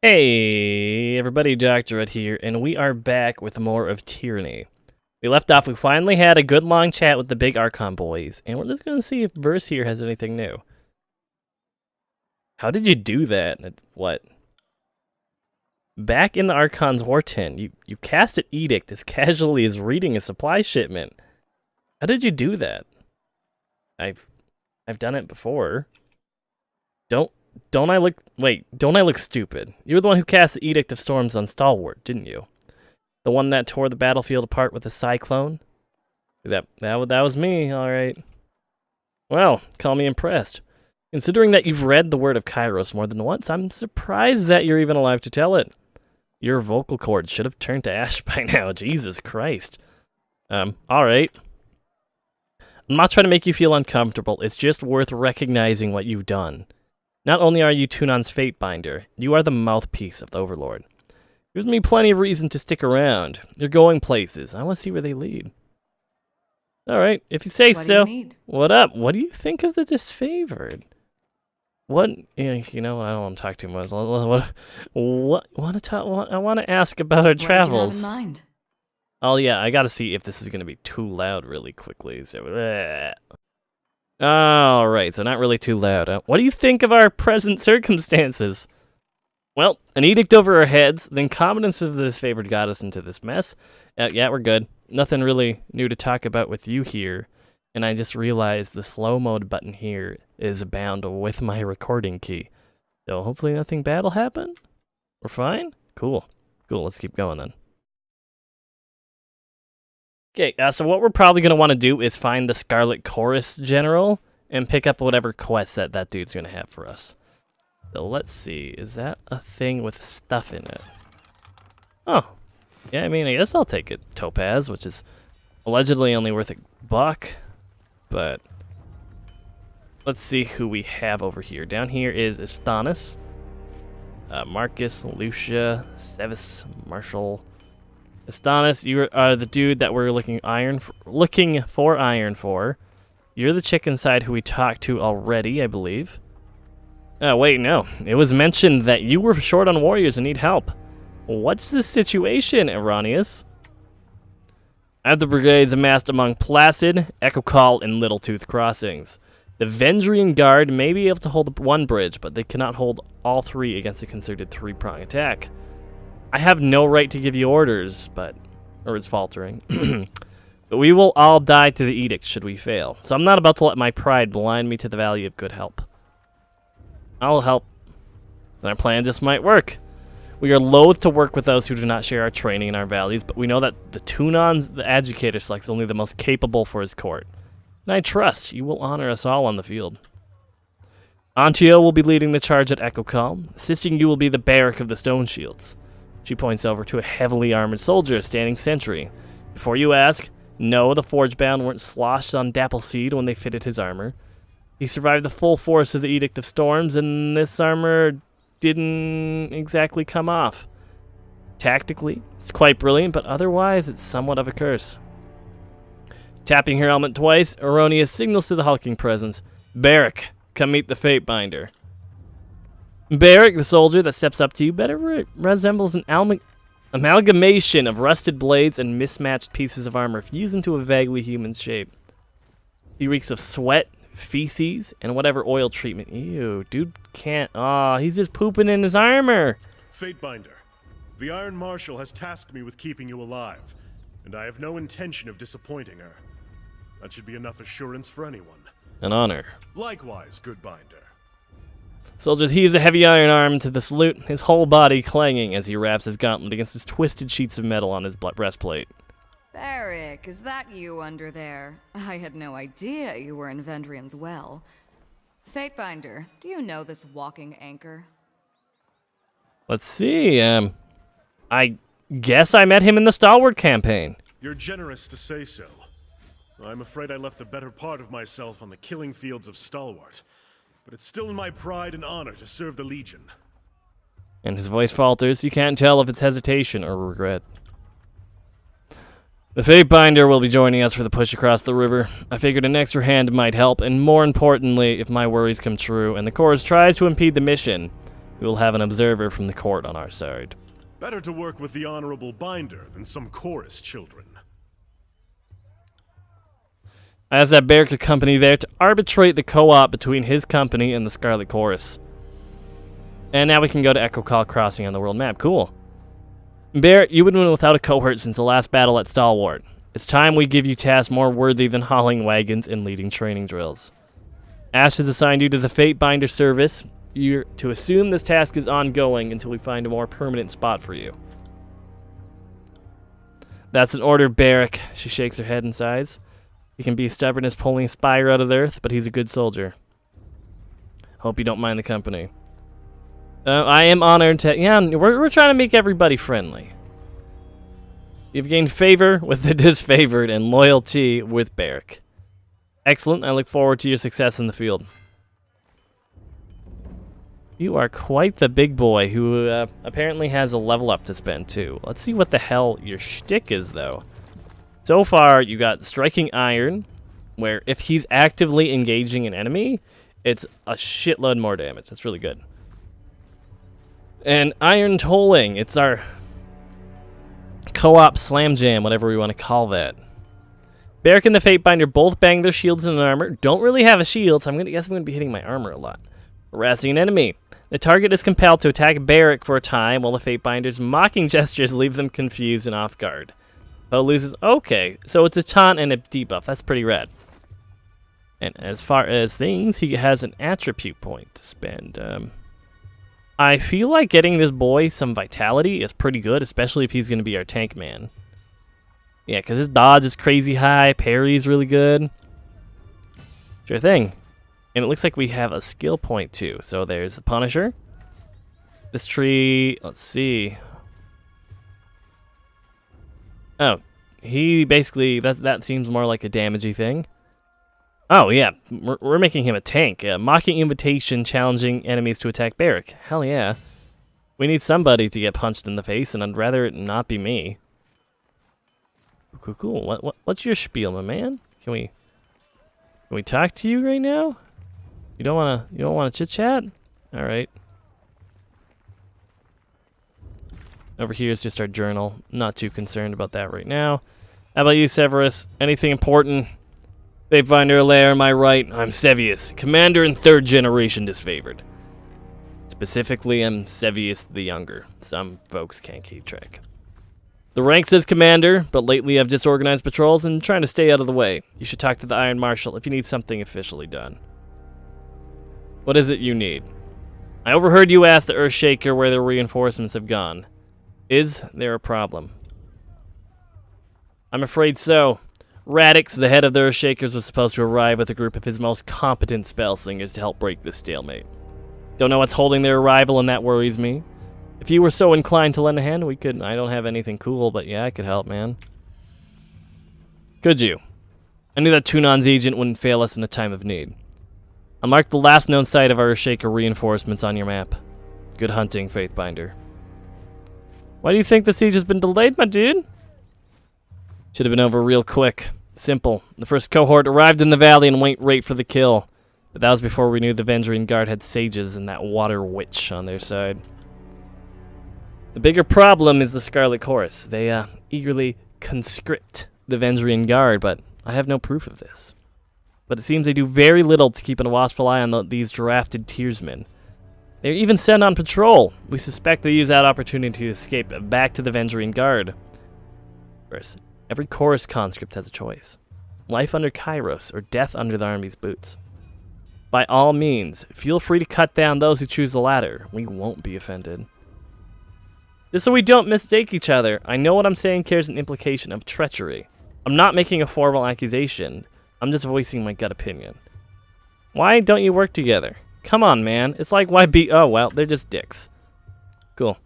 Hey everybody, Dr. Ed here, and we are back with more of Tyranny. We left off, we finally had a good long chat with the big Archon boys, and we're just going to see if Verse here has anything new. How did you do that? What? Back in the Archon's war tent, you cast an edict as casually as reading a supply shipment. How did you do that? I've done it before. Don't I look stupid? You were the one who cast the Edict of Storms on Stalwart, didn't you? The one that tore the battlefield apart with a cyclone? That was me, alright. Well, call me impressed. Considering that you've read the Word of Kairos more than once, I'm surprised that you're even alive to tell it. Your vocal cords should have turned to ash by now, Jesus Christ. Alright. I'm not trying to make you feel uncomfortable, it's just worth recognizing what you've done. Not only are you Tunon's fate binder, you are the mouthpiece of the Overlord. Gives me plenty of reason to stick around. You're going places. I want to see where they lead. Alright, if you say so. What do you need? What up? What do you think of the disfavored? What? Yeah, you know what? I don't want to talk too much. I want to ask about our travels. What did you have in mind? Oh yeah, I gotta see if this is gonna be too loud really quickly. So, Alright, so not really too loud. What do you think of our present circumstances? Well, an edict over our heads, the incompetence of the disfavored got us into this mess. Yeah, we're good. Nothing really new to talk about with you here. And I just realized the slow mode button here is bound with my recording key. So hopefully nothing bad will happen. We're fine? Cool. Cool, let's keep going then. Okay, so what we're probably going to want to do is find the Scarlet Chorus General and pick up whatever quest that dude's going to have for us. So let's see, is that a thing with stuff in it? Oh, yeah, I mean, I guess I'll take it. Topaz, which is allegedly only worth $1, but let's see who we have over here. Down here is Astonis, Marcus, Lucia, Sevis, Marshall. Astonis, you are the dude that we're looking for iron for. You're the chick inside who we talked to already, I believe. Oh, wait, no. It was mentioned that you were short on warriors and need help. What's the situation, Erroneous? I have the brigades amassed among Placid, Echo Call, and Little Tooth crossings. The Vendrian Guard may be able to hold one bridge, but they cannot hold all three against a concerted three-prong attack. I have no right to give you orders, or it's faltering. But we will all die to the edict should we fail. So I'm not about to let my pride blind me to the value of good help. I'll help. And our plan just might work. We are loath to work with those who do not share our training and our values, but we know that the Tunons, the Educator, selects only the most capable for his court. And I trust you will honor us all on the field. Antio will be leading the charge at Echo Call. Assisting you will be the Barrack of the Stone Shields. She points over to a heavily armored soldier standing sentry. Before you ask, no, the Forgebound weren't sloshed on Dappleseed when they fitted his armor. He survived the full force of the Edict of Storms, and this armor didn't exactly come off. Tactically, it's quite brilliant, but otherwise, it's somewhat of a curse. Tapping her helmet twice, Erroneous signals to the hulking presence, Barrack, come meet the Fate Binder. Barrack, the soldier that steps up to you, better resembles an amalgamation of rusted blades and mismatched pieces of armor fused into a vaguely human shape. He reeks of sweat, feces, and whatever oil treatment. Ew, dude can't. Aw, he's just pooping in his armor. Fatebinder, the Iron Marshal has tasked me with keeping you alive, and I have no intention of disappointing her. That should be enough assurance for anyone. An honor. Likewise, good Binder. Soldier heaves a heavy iron arm to the salute, his whole body clanging as he wraps his gauntlet against his twisted sheets of metal on his breastplate. Barrack, is that you under there? I had no idea you were in Vendrian's well. Fatebinder, do you know this walking anchor? Let's see, I guess I met him in the Stalwart campaign. You're generous to say so. I'm afraid I left the better part of myself on the killing fields of Stalwart. But it's still in my pride and honor to serve the Legion. And his voice falters. You can't tell if it's hesitation or regret. The Fatebinder will be joining us for the push across the river. I figured an extra hand might help, and more importantly, if my worries come true and the Chorus tries to impede the mission, We will have an observer from the court on our side. Better to work with the honorable binder than some chorus children. I asked that Barrick company there to arbitrate the co-op between his company and the Scarlet Chorus. And now we can go to Echo Call Crossing on the world map. Cool. Barrett, you've been without a cohort since the last battle at Stalwart. It's time we give you tasks more worthy than hauling wagons and leading training drills. Ash has assigned you to the Fate Binder service. You're to assume this task is ongoing until we find a more permanent spot for you. That's an order, Barrick. She shakes her head and sighs. He can be stubborn as pulling a spire out of the earth, but he's a good soldier. Hope you don't mind the company. I am honored to... Yeah, we're trying to make everybody friendly. You've gained favor with the disfavored and loyalty with Barrick. Excellent. I look forward to your success in the field. You are quite the big boy who apparently has a level up to spend too. Let's see what the hell your shtick is though. So far, you got Striking Iron, where if he's actively engaging an enemy, it's a shitload more damage. That's really good. And Iron Tolling, it's our co-op slam jam, whatever we want to call that. Barrick and the Fate Binder both bang their shields and armor. Don't really have a shield, so I'm gonna be hitting my armor a lot. Harassing an enemy. The target is compelled to attack Barrick for a time, while the Fate Binder's mocking gestures leave them confused and off guard. Foe loses. Okay, so it's a taunt and a debuff. That's pretty rad. And as far as things, he has an attribute point to spend. I feel like getting this boy some vitality is pretty good, especially if he's going to be our tank man. Yeah, because his dodge is crazy high, parry's really good. Sure thing. And it looks like we have a skill point too. So there's the Punisher. This tree, let's see. Oh, he basically, that seems more like a damagey thing. Oh, yeah, we're making him a tank. Mocking invitation, challenging enemies to attack Barrick. Hell yeah. We need somebody to get punched in the face, and I'd rather it not be me. Cool. What's your spiel, my man? Can we talk to you right now? You don't wanna chit chat? All right. Over here is just our journal. Not too concerned about that right now. How about you, Severus? Anything important? Fatefinder Allaire, am I right? I'm Sevius, commander and 3rd generation disfavored. Specifically, I'm Sevius the Younger. Some folks can't keep track. The rank says commander, but lately I've disorganized patrols and trying to stay out of the way. You should talk to the Iron Marshal if you need something officially done. What is it you need? I overheard you ask the Earthshaker where the reinforcements have gone. Is there a problem? I'm afraid so. Radix, the head of the Earthshakers, was supposed to arrive with a group of his most competent spellslingers to help break this stalemate. Don't know what's holding their arrival, and that worries me. If you were so inclined to lend a hand, we could. I don't have anything cool, but yeah, I could help, man. Could you? I knew that Tunon's agent wouldn't fail us in a time of need. I'll mark the last known site of our Earthshaker reinforcements on your map. Good hunting, Fatebinder. Why do you think the siege has been delayed, my dude? Should have been over real quick. Simple. The first cohort arrived in the valley and went right for the kill. But that was before we knew the Vendrian Guard had sages and that water witch on their side. The bigger problem is the Scarlet Chorus. They eagerly conscript the Vendrian Guard, but I have no proof of this. But it seems they do very little to keep a watchful eye on these drafted tiersmen. They're even sent on patrol. We suspect they use that opportunity to escape back to the Vendrian Guard. First, every chorus conscript has a choice. Life under Kairos or death under the army's boots. By all means, feel free to cut down those who choose the latter. We won't be offended. Just so we don't mistake each other, I know what I'm saying carries an implication of treachery. I'm not making a formal accusation. I'm just voicing my gut opinion. Why don't you work together? Come on, man. It's like why be... Oh, well, they're just dicks. Cool.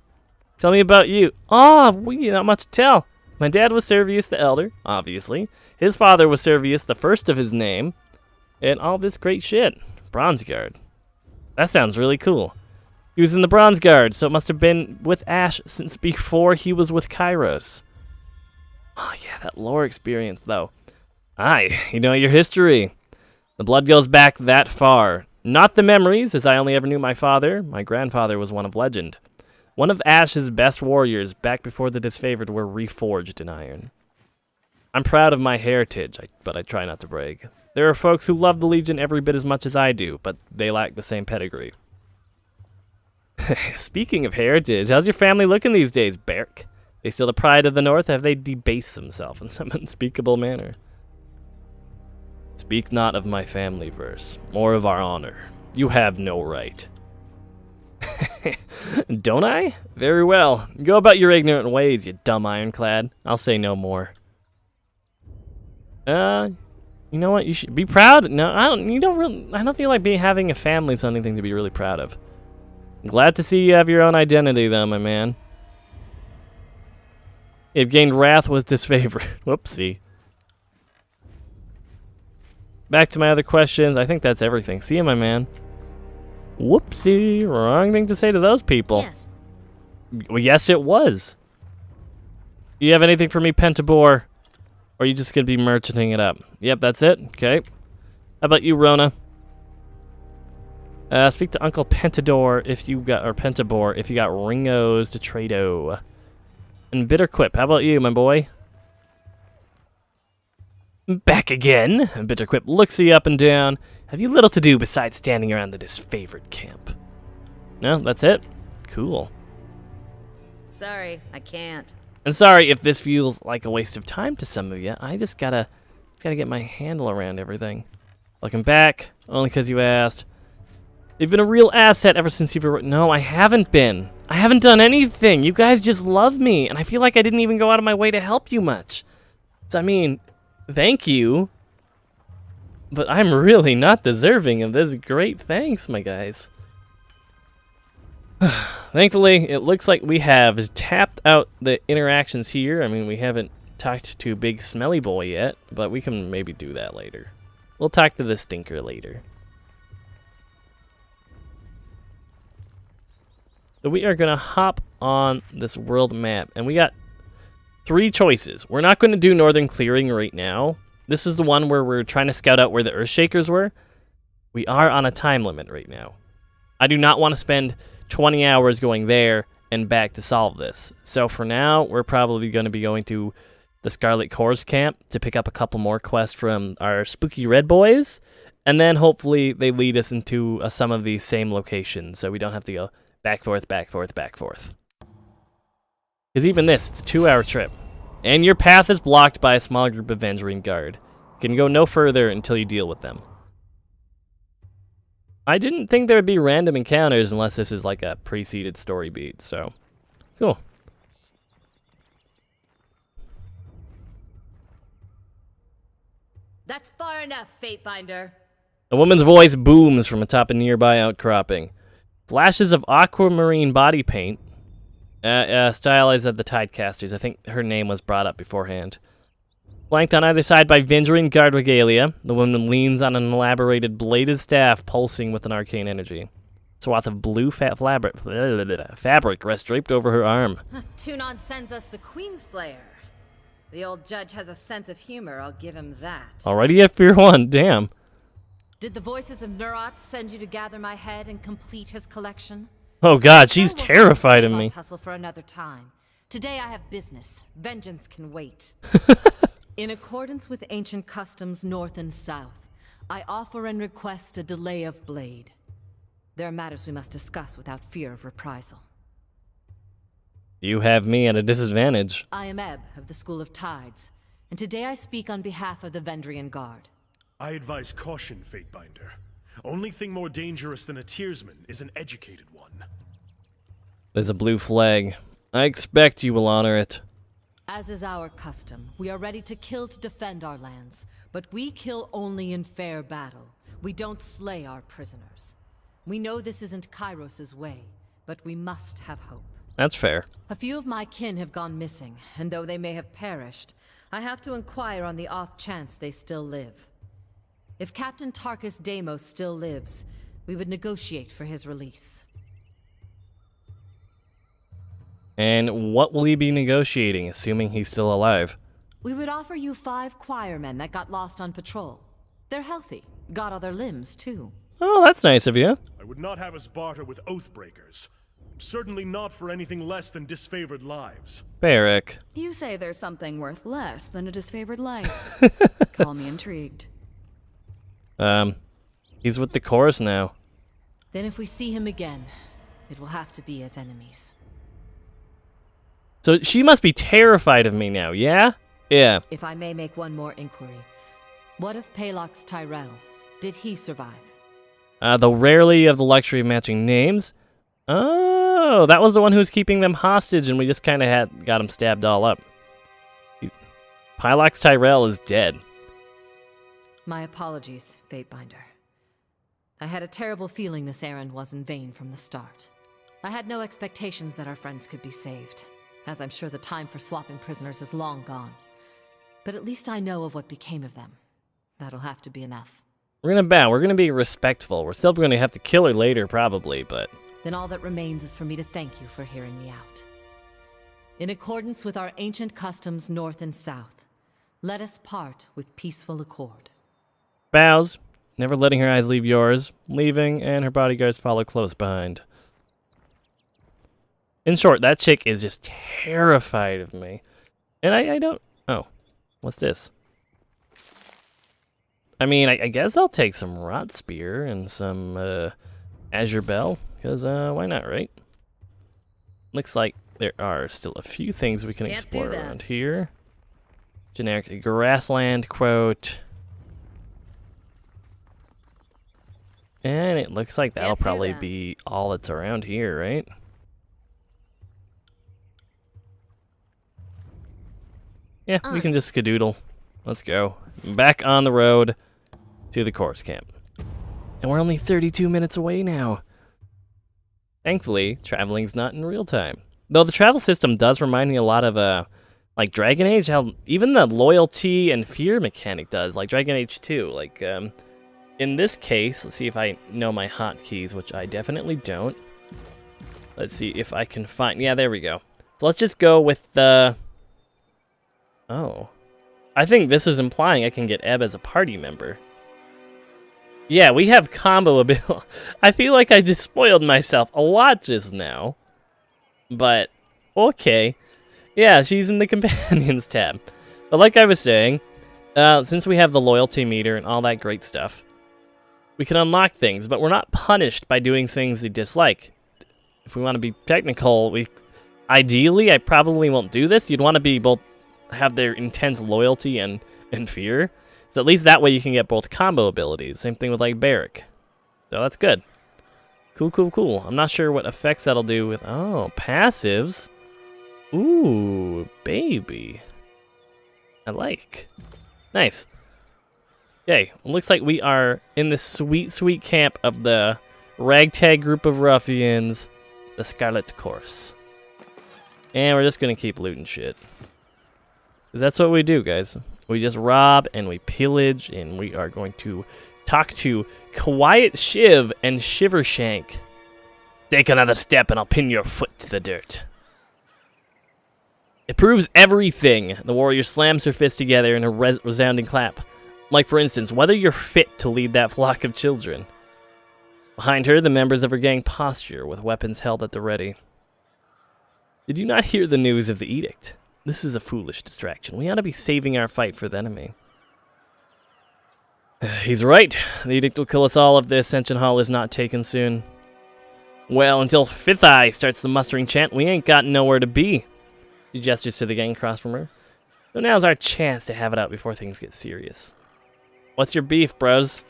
Tell me about you. Not much to tell. My dad was Servius the Elder, obviously. His father was Servius the First of his name. And all this great shit. Bronze Guard. That sounds really cool. He was in the Bronze Guard, so it must have been with Ash since before he was with Kairos. Oh yeah, that lore experience, though. Aye, you know your history. The blood goes back that far. Not the memories, as I only ever knew my father. My grandfather was one of legend. One of Ash's best warriors back before the disfavored were reforged in iron. I'm proud of my heritage, but I try not to brag. There are folks who love the Legion every bit as much as I do, but they lack the same pedigree. Speaking of heritage, how's your family looking these days, Berk? They still the pride of the North? Have they debased themselves in some unspeakable manner? Speak not of my family verse, or of our honor. You have no right. Don't I? Very well. Go about your ignorant ways, you dumb ironclad. I'll say no more. You know what? You should be proud. No, I don't. You don't really. I don't feel like having a family is anything to be really proud of. I'm glad to see you have your own identity, though, my man. You've gained wrath with disfavor. Whoopsie. Back to my other questions. I think that's everything. See you, my man. Whoopsie. Wrong thing to say to those people. Yes. Well, yes, it was. You have anything for me, Pentabor? Or are you just going to be merchanting it up? Yep, that's it. Okay. How about you, Rona? Speak to Uncle Pentador if you got, or Pentabor, if you got ringos to trado. And Bitter Quip, how about you, my boy? Back again. Bitter Quip looks you up and down. Have you little to do besides standing around the disfavored camp? No, that's it? Cool. Sorry, I can't. And sorry if this feels like a waste of time to some of you. I just gotta get my handle around everything. Welcome back, only because you asked. You've been a real asset ever since you've... No, I haven't been. I haven't done anything. You guys just love me, and I feel like I didn't even go out of my way to help you much. So, I mean, thank you. But I'm really not deserving of this great thanks, my guys. Thankfully, it looks like we have tapped out the interactions here. I mean, we haven't talked to Big Smelly Boy yet, but we can maybe do that later. We'll talk to the Stinker later. So we are going to hop on this world map, and we got 3 choices. We're not going to do Northern Clearing right now. This is the one where we're trying to scout out where the Earthshakers were. We are on a time limit right now. I do not want to spend 20 hours going there and back to solve this. So for now, we're probably going to be going to the Scarlet Corps camp to pick up a couple more quests from our spooky red boys. And then hopefully they lead us into some of these same locations so we don't have to go back, forth, back, forth, back, forth. Because even this, it's a 2-hour trip. And your path is blocked by a small group of Vendrian Guard. You can go no further until you deal with them. I didn't think there would be random encounters unless this is like a preceded story beat, so cool. That's far enough, Fatebinder. A woman's voice booms from atop a nearby outcropping. Flashes of aquamarine body paint, stylized at the Tidecasters. I think her name was brought up beforehand. Flanked on either side by Vendrian Guard regalia, the woman leans on an elaborated bladed staff pulsing with an arcane energy. Swath of blue fabric rests draped over her arm. Tunon sends us the Queenslayer. The old judge has a sense of humor, I'll give him that. Already at Fear 1, damn. Did the voices of Nurat send you to gather my head and complete his collection? Oh god, she's terrified of me. Tussle for another time. Today I have business. Vengeance can wait. In accordance with ancient customs north and south, I offer and request a delay of blade. There are matters we must discuss without fear of reprisal. You have me at a disadvantage. I am Ebb of the School of Tides, and today I speak on behalf of the Vendrian Guard. I advise caution, Fatebinder. Only thing more dangerous than a tearsman is an educated one. There's a blue flag. I expect you will honor it. As is our custom, we are ready to kill to defend our lands, but we kill only in fair battle. We don't slay our prisoners. We know this isn't Kairos's way, but we must have hope. That's fair. A few of my kin have gone missing, and though they may have perished, I have to inquire on the off chance they still live. If Captain Tarkus Deimos still lives, we would negotiate for his release. And what will he be negotiating, assuming he's still alive? We would offer you 5 choirmen that got lost on patrol. They're healthy, got other limbs too. Oh, that's nice of you. I would not have us barter with oathbreakers. Certainly not for anything less than disfavored lives. Barrick. You say there's something worth less than a disfavored life. Call me intrigued. He's with the chorus now. Then if we see him again, it will have to be as enemies. So she must be terrified of me now, yeah? Yeah. If I may make one more inquiry. What of Palox Tyrell? Did he survive? Though rarely of the luxury of matching names. Oh, that was the one who was keeping them hostage, and we just kind of got him stabbed all up. Pylox Tyrell is dead. My apologies, Fatebinder. I had a terrible feeling this errand was in vain from the start. I had no expectations that our friends could be saved, as I'm sure the time for swapping prisoners is long gone. But at least I know of what became of them. That'll have to be enough. We're gonna bow. We're gonna be respectful. We're still gonna have to kill her later, probably, but... Then all that remains is for me to thank you for hearing me out. In accordance with our ancient customs north and south, let us part with peaceful accord. Bows, never letting her eyes leave yours, leaving, and her bodyguards follow close behind. In short, that chick is just terrified of me. And I don't... Oh, what's this? I mean, I guess I'll take some Rot Spear and some Azure Bell, because why not, right? Looks like there are still a few things we can explore around here. Generic grassland quote. And it looks like that'll probably be all that's around here, right? Yeah, we can just skedoodle. Let's go. Back on the road to the chorus camp. And we're only 32 minutes away now. Thankfully, traveling's not in real time. Though the travel system does remind me a lot of, like Dragon Age, how even the loyalty and fear mechanic does, like Dragon Age 2. Like, in this case, let's see if I know my hotkeys, which I definitely don't. Let's see if I can find, yeah, there we go. So let's just go with the, oh. I think this is implying I can get Ebb as a party member. Yeah, we have combo ability. I feel like I just spoiled myself a lot just now. But, okay. Yeah, she's in the companions tab. But like I was saying, since we have the loyalty meter and all that great stuff, we can unlock things, but we're not punished by doing things we dislike. If we want to be technical, ideally, I probably won't do this. You'd want to be both have their intense loyalty and fear. So at least that way you can get both combo abilities. Same thing with like Barrick. So that's good. Cool, cool, cool. I'm not sure what effects that'll do with... Oh, passives. Ooh, baby. I like. Nice. Okay, looks like we are in the sweet, sweet camp of the ragtag group of ruffians, the Scarlet Chorus. And we're just going to keep looting shit. 'Cause that's what we do, guys. We just rob and we pillage, and we are going to talk to Quiet Shiv and Shivershank. Take another step and I'll pin your foot to the dirt. It proves everything. The warrior slams her fist together in a resounding clap. Like, for instance, whether you're fit to lead that flock of children. Behind her, the members of her gang posture with weapons held at the ready. Did you not hear the news of the edict? This is a foolish distraction. We ought to be saving our fight for the enemy. He's right. The edict will kill us all if the Ascension Hall is not taken soon. Well, until Fifth Eye starts the mustering chant, we ain't got nowhere to be. She gestures to the gang across from her. So now's our chance to have it out before things get serious. What's your beef, bros?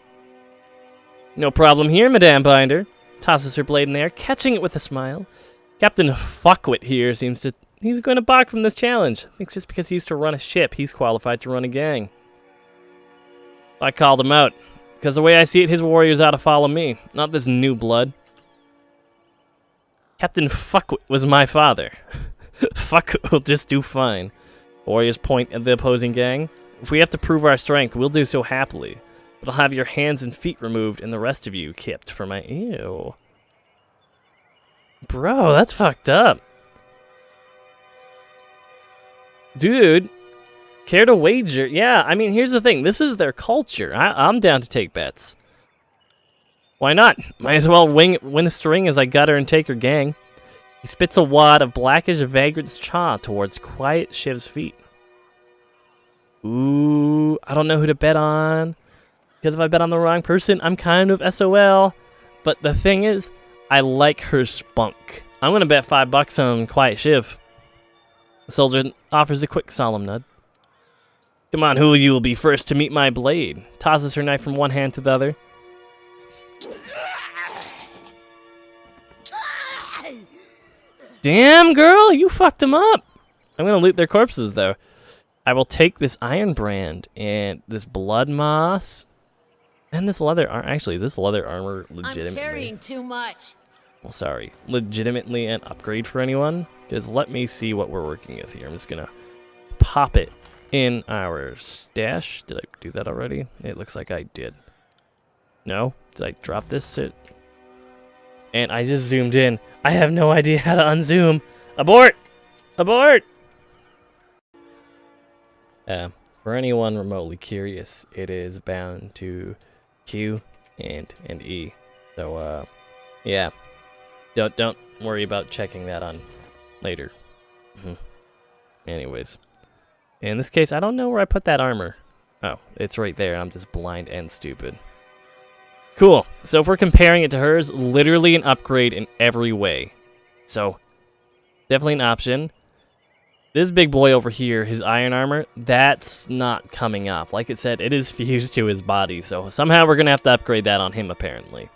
No problem here, Madame Binder. Tosses her blade in the air, catching it with a smile. Captain Fuckwit here seems to... He's going to balk from this challenge. Thinks just because he used to run a ship, he's qualified to run a gang. I called him out. Because the way I see it, his warriors ought to follow me, not this new blood. Captain Fuckwit was my father. Fuckwit will just do fine. Warriors point at the opposing gang. If we have to prove our strength, we'll do so happily. But I'll have your hands and feet removed and the rest of you kept for my... Ew. Bro, that's fucked up. Dude, care to wager? Yeah, I mean, here's the thing. This is their culture. I'm down to take bets. Why not? Might as well win a string as I gut her and take her gang. He spits a wad of blackish vagrant's chaw towards quiet Shiv's feet. Ooh, I don't know who to bet on. Because if I bet on the wrong person, I'm kind of SOL. But the thing is, I like her spunk. I'm going to bet $5 on quiet Shiv. The soldier offers a quick solemn nod. Come on, who of you will be first to meet my blade? Tosses her knife from one hand to the other. Damn, girl, you fucked him up. I'm going to loot their corpses, though. I will take this iron brand and this blood moss and this leather. Actually, is this leather armor legitimately? I'm carrying too much. Well, sorry. Legitimately an upgrade for anyone? Because let me see what we're working with here. I'm just going to pop it in our stash. Did I do that already? It looks like I did. No? Did I drop this shit? And I just zoomed in. I have no idea how to unzoom. Abort! Abort! For anyone remotely curious, it is bound to Q and E. So, yeah. Don't worry about checking that on later. Anyways. In this case, I don't know where I put that armor. Oh, it's right there. I'm just blind and stupid. Cool. So if we're comparing it to hers, literally an upgrade in every way. So, definitely an option. This big boy over here, his iron armor, that's not coming off. Like it said, it is fused to his body. So somehow we're going to have to upgrade that on him, apparently.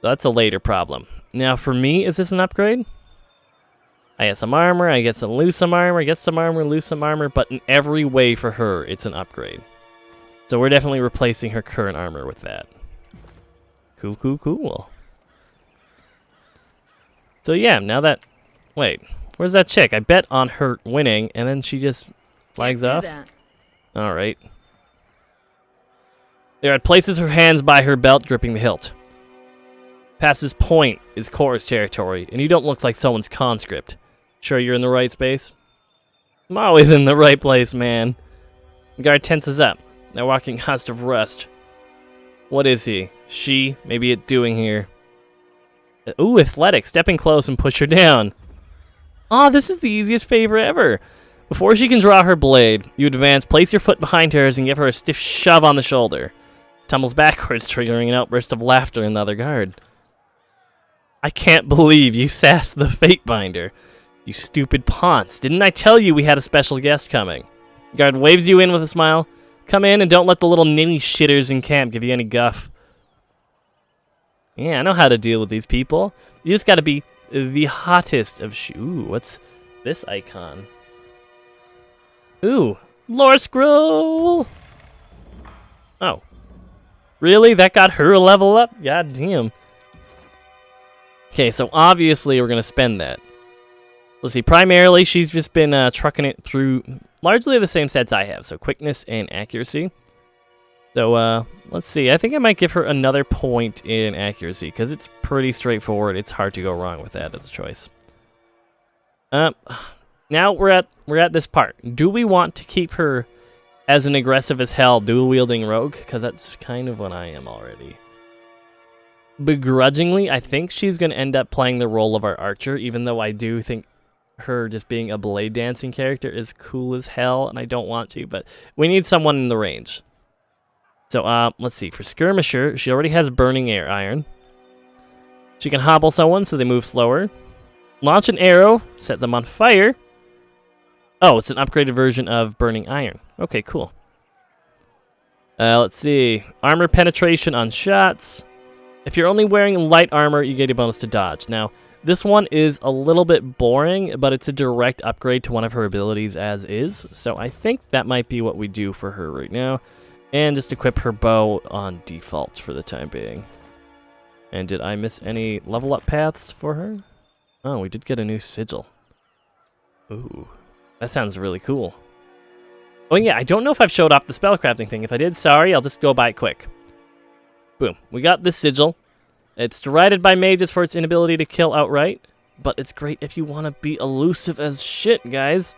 That's a later problem. Now, for me, is this an upgrade? I get some armor, I get some lose some armor, get some armor, lose some armor, but in every way for her, it's an upgrade. So we're definitely replacing her current armor with that. Cool, cool, cool. So yeah, now that... Wait, where's that chick? I bet on her winning, and then she just flags off. Alright. There, places her hands by her belt, gripping the hilt. Past this point is chorus territory, and you don't look like someone's conscript. Sure you're in the right space? I'm always in the right place, man. The guard tenses up. They're walking hust of rust. What is he? She? Maybe it doing here. Ooh, athletic. Stepping close and push her down. Aw, this is the easiest favor ever. Before she can draw her blade, you advance, place your foot behind hers, and give her a stiff shove on the shoulder. Tumbles backwards, triggering an outburst of laughter in the other guard. I can't believe you sassed the Fate Binder. You stupid ponce. Didn't I tell you we had a special guest coming? The guard waves you in with a smile. Come in and don't let the little ninny shitters in camp give you any guff. Yeah, I know how to deal with these people. You just gotta be the hottest of Ooh, what's this icon? Ooh, lore scroll! Oh. Really? That got her a level up? God damn. Okay, so obviously we're gonna spend that. Let's see, primarily she's just been trucking it through largely the same sets I have, so quickness and accuracy. So, let's see, I think I might give her another point in accuracy, because it's pretty straightforward. It's hard to go wrong with that as a choice. Now we're at this part. Do we want to keep her as an aggressive as hell dual-wielding rogue? Because that's kind of what I am already. Begrudgingly, I think she's going to end up playing the role of our archer, even though I do think her just being a blade dancing character is cool as hell, and I don't want to, but we need someone in the range. So, let's see. For Skirmisher, she already has Burning Air Iron. She can hobble someone so they move slower. Launch an arrow, set them on fire. Oh, it's an upgraded version of Burning Iron. Okay, cool. Let's see. Armor penetration on shots. If you're only wearing light armor, you get a bonus to dodge. Now, this one is a little bit boring, but it's a direct upgrade to one of her abilities as is. So I think that might be what we do for her right now. And just equip her bow on default for the time being. And did I miss any level up paths for her? Oh, we did get a new sigil. Ooh, that sounds really cool. Oh yeah, I don't know if I've showed off the spellcrafting thing. If I did, sorry, I'll just go by it quick. Boom, we got this sigil. It's derided by mages for its inability to kill outright, but it's great if you want to be elusive as shit, guys.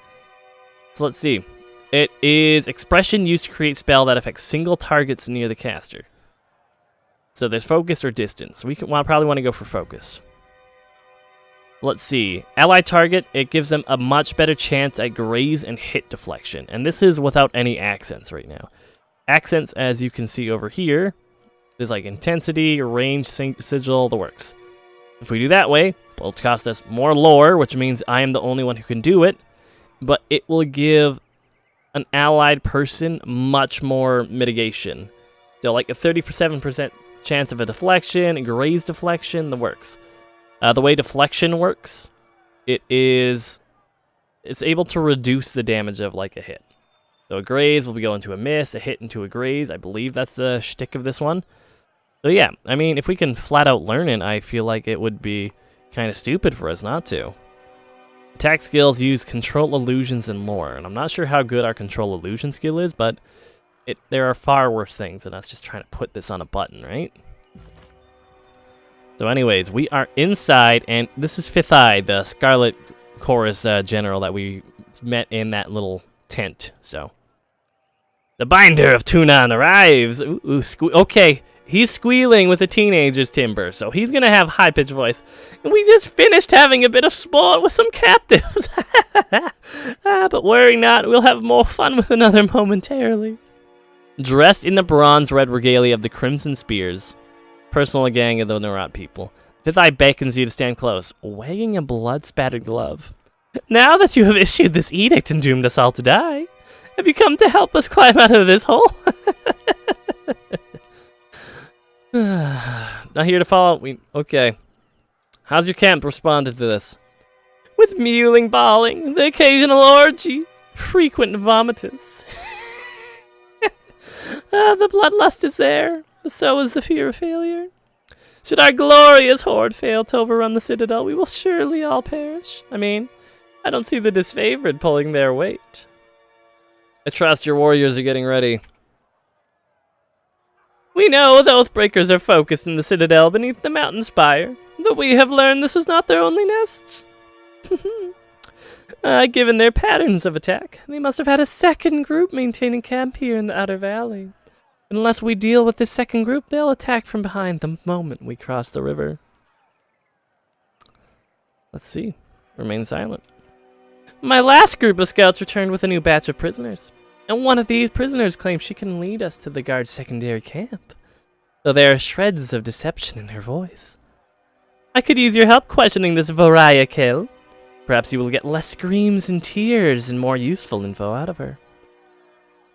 So let's see. It is expression used to create spell that affects single targets near the caster. So there's focus or distance. We probably want to go for focus. Let's see. Ally target, it gives them a much better chance at graze and hit deflection. And this is without any accents right now. Accents, as you can see over here, there's like intensity, range, sigil, the works. If we do that way, it'll cost us more lore, which means I am the only one who can do it. But it will give an allied person much more mitigation. So like a 37% chance of a deflection, graze deflection, the works. The way deflection works, it's able to reduce the damage of like a hit. So a graze will go into a miss, a hit into a graze. I believe that's the shtick of this one. So yeah, I mean, if we can flat out learn it, I feel like it would be kind of stupid for us not to. Attack skills use control illusions and lore, and I'm not sure how good our control illusion skill is, but there are far worse things than us just trying to put this on a button, right? So anyways, we are inside, and this is Fifth Eye, the Scarlet Chorus general that we met in that little tent, so. The Binder of Tunon arrives! Okay, he's squealing with a teenager's timbre, so he's gonna have high-pitched voice. And we just finished having a bit of sport with some captives! But worry not, we'll have more fun with another momentarily. Dressed in the bronze-red regalia of the Crimson Spears, personal gang of the Neurat people. Fifth Eye beckons you to stand close, wagging a blood-spattered glove. Now that you have issued this edict and doomed us all to die, have you come to help us climb out of this hole? Not here to follow. Okay. How's your camp responded to this? With mewling, bawling, the occasional orgy, frequent vomitus. The bloodlust is there, but so is the fear of failure. Should our glorious horde fail to overrun the citadel, we will surely all perish. I mean, I don't see the disfavored pulling their weight. I trust your warriors are getting ready. We know the Oathbreakers are focused in the citadel beneath the mountain spire, but we have learned this was not their only nest. Given their patterns of attack, they must have had a second group maintaining camp here in the Outer Valley. Unless we deal with this second group, they'll attack from behind the moment we cross the river. Let's see. Remain silent. My last group of scouts returned with a new batch of prisoners, and one of these prisoners claims she can lead us to the guard's secondary camp, though there are shreds of deception in her voice. I could use your help questioning this Varaya Kill. Perhaps you will get less screams and tears and more useful info out of her.